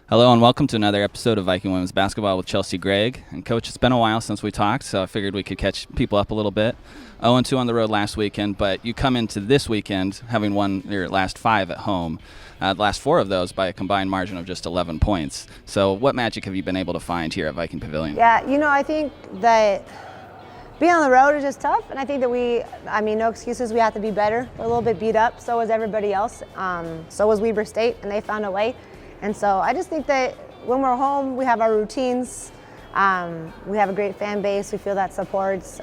Hello and welcome to another episode of Viking Women's Basketball with Chelsey, Gregg. And Coach, it's been a while since we talked, so I figured we could catch people up a little bit. 0-2 on the road last weekend, but you come into this weekend having won your last 5 at home. The last 4 of those by a combined margin of just 11 points. So what magic have you been able to find here at Viking Pavilion? Yeah, I think that being on the road is just tough, and I think that no excuses, we have to be better. We're a little bit beat up, so was everybody else. So was Weber State, and they found a way. And so I just think that when we're home, we have our routines. We have a great fan base. We feel that supports.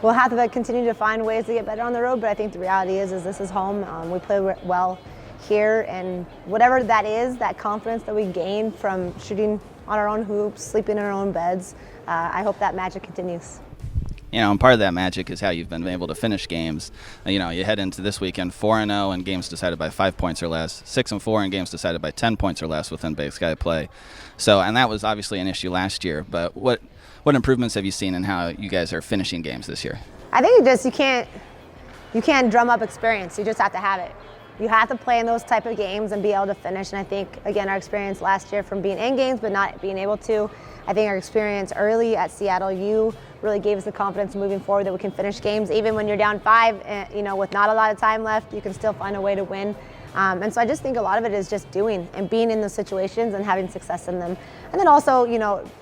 We'll have to continue to find ways to get better on the road, but I think the reality is this is home. We play well here, and whatever that is, that confidence that we gain from shooting on our own hoops, sleeping in our own beds, I hope that magic continues. And part of that magic is how you've been able to finish games. You head into this weekend 4-0 in games decided by 5 points or less, 6-4 in games decided by 10 points or less within Big Sky play. So, and that was obviously an issue last year. But what improvements have you seen in how you guys are finishing games this year? I think you can't drum up experience. You just have to have it. You have to play in those type of games and be able to finish. And I think, again, our experience last year from being in games but not being able to, I think our experience early at Seattle U really gave us the confidence moving forward that we can finish games. Even when you're down 5, with not a lot of time left, you can still find a way to win. And so I just think a lot of it is just doing and being in those situations and having success in them. And then also,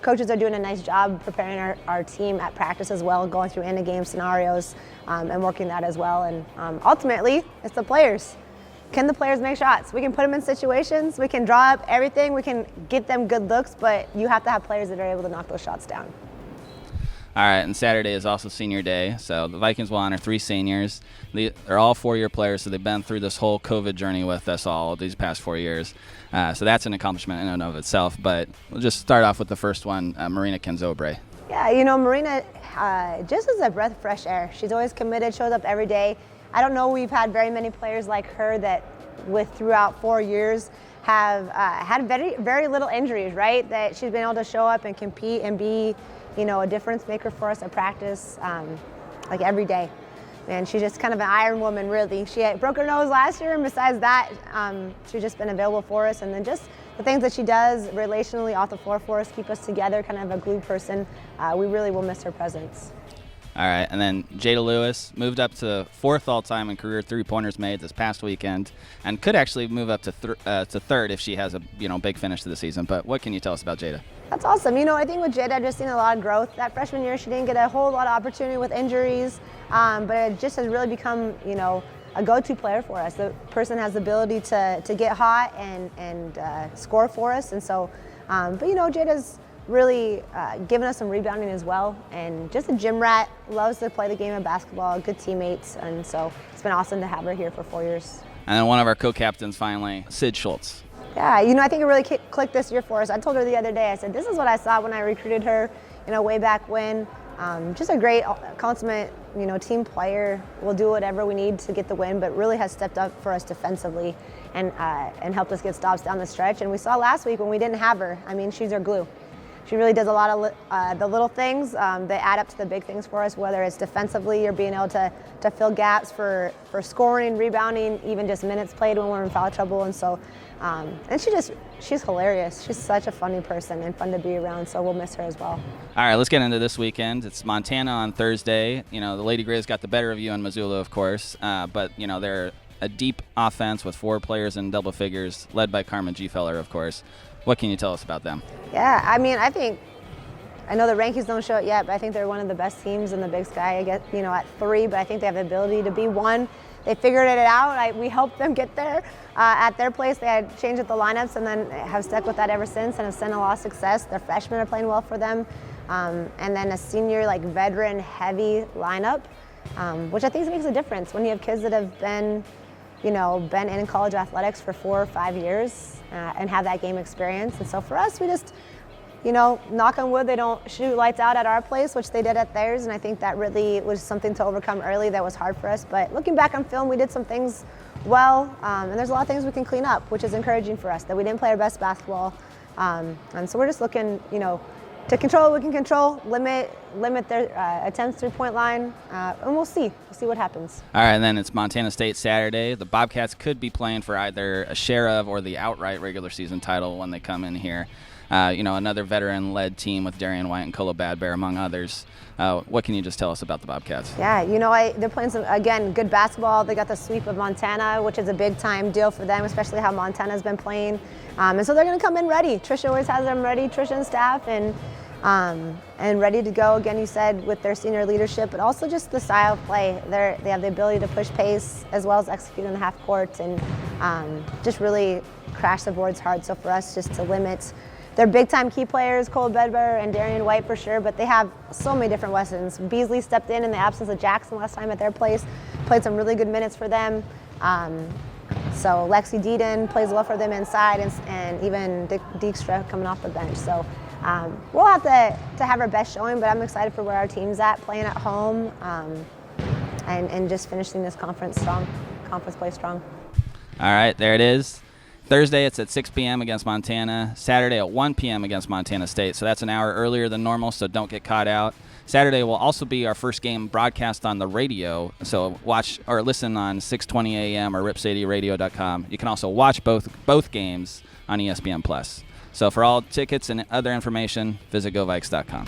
coaches are doing a nice job preparing our team at practice as well, going through in-the-game scenarios and working that as well. And ultimately, it's the players. Can the players make shots? We can put them in situations, we can draw up everything, we can get them good looks, but you have to have players that are able to knock those shots down. All right, and Saturday is also senior day, so the Vikings will honor 3 seniors. They're all 4-year players, so they've been through this whole COVID journey with us all these past 4 years. So that's an accomplishment in and of itself, but we'll just start off with the first one, Marina Kenzobre. Yeah, Marina just is a breath of fresh air. She's always committed, shows up every day. I don't know we've had very many players like her that throughout 4 years have had very, very little injuries, right? That she's been able to show up and compete and be, a difference maker for us at practice, like every day. And she's just kind of an iron woman, really. She broke her nose last year, and besides that, she's just been available for us. And then just the things that she does relationally off the floor for us, keep us together, kind of a glue person. We really will miss her presence. All right, and then Jada Lewis moved up to 4th all-time in career 3-pointers made this past weekend, and could actually move up to 3rd if she has a big finish to the season. But what can you tell us about Jada? That's awesome. I think with Jada, I've just seen a lot of growth. That freshman year, she didn't get a whole lot of opportunity with injuries, but it just has really become, a go-to player for us. The person has the ability to get hot and score for us, and so, Jada's really given us some rebounding as well, and just a gym rat, loves to play the game of basketball, good teammates, and so it's been awesome to have her here for 4 years. And then one of our co-captains finally, Sid Schultz. Yeah, I think it really clicked this year for us. I told her the other day, I said, this is what I saw when I recruited her, way back when. Just a great, consummate, team player. Will do whatever we need to get the win, but really has stepped up for us defensively and helped us get stops down the stretch. And we saw last week when we didn't have her, she's our glue. She really does a lot of the little things that add up to the big things for us, whether it's defensively or being able to fill gaps for scoring, rebounding, even just minutes played when we're in foul trouble. And so, and she's hilarious. She's such a funny person and fun to be around, so we'll miss her as well. All right, let's get into this weekend. It's Montana on Thursday. The Lady Grays got the better of you in Missoula, of course, but, they're a deep offense with 4 players in double figures, led by Carmen G. Feller, of course. What can you tell us about them? Yeah, I know the rankings don't show it yet, but I think they're one of the best teams in the Big Sky. I guess, at 3, but I think they have the ability to be 1. They figured it out. We helped them get there. At their place, they had changed up the lineups and then have stuck with that ever since and have seen a lot of success. Their freshmen are playing well for them. And then a senior, veteran-heavy lineup, which I think makes a difference when you have kids that have been in college athletics for 4 or 5 years and have that game experience. And so for us, we just, knock on wood, they don't shoot lights out at our place, which they did at theirs. And I think that really was something to overcome early that was hard for us. But looking back on film, we did some things well, and there's a lot of things we can clean up, which is encouraging for us, that we didn't play our best basketball. And so we're just looking, to control what we can control, limit their attempts 3-point line, and we'll see. We'll see what happens. All right, and then it's Montana State Saturday. The Bobcats could be playing for either a share of or the outright regular season title when they come in here. Another veteran-led team with Darian White and Colo Badbear, among others. What can you just tell us about the Bobcats? Yeah, they're playing some, again, good basketball. They got the sweep of Montana, which is a big-time deal for them, especially how Montana's been playing. And so they're going to come in ready. Trisha always has them ready, Trisha and staff, and ready to go, again, you said, with their senior leadership, but also just the style of play. They have the ability to push pace as well as execute in the half court and just really crash the boards hard. So for us, just to limit they're big-time key players, Cole Bedber and Darian White for sure, but they have so many different weapons. Beasley stepped in the absence of Jackson last time at their place, played some really good minutes for them. So Lexi Deedon plays well for them inside, and even Dijkstra coming off the bench. So we'll have to have our best showing, but I'm excited for where our team's at, playing at home, and just finishing this conference play strong. All right, there it is. Thursday, it's at 6 p.m. against Montana. Saturday at 1 p.m. against Montana State. So that's an hour earlier than normal, so don't get caught out. Saturday will also be our first game broadcast on the radio. So watch or listen on 6:20 a.m. or ripcityradio.com. You can also watch both games on ESPN+. So for all tickets and other information, visit govikes.com.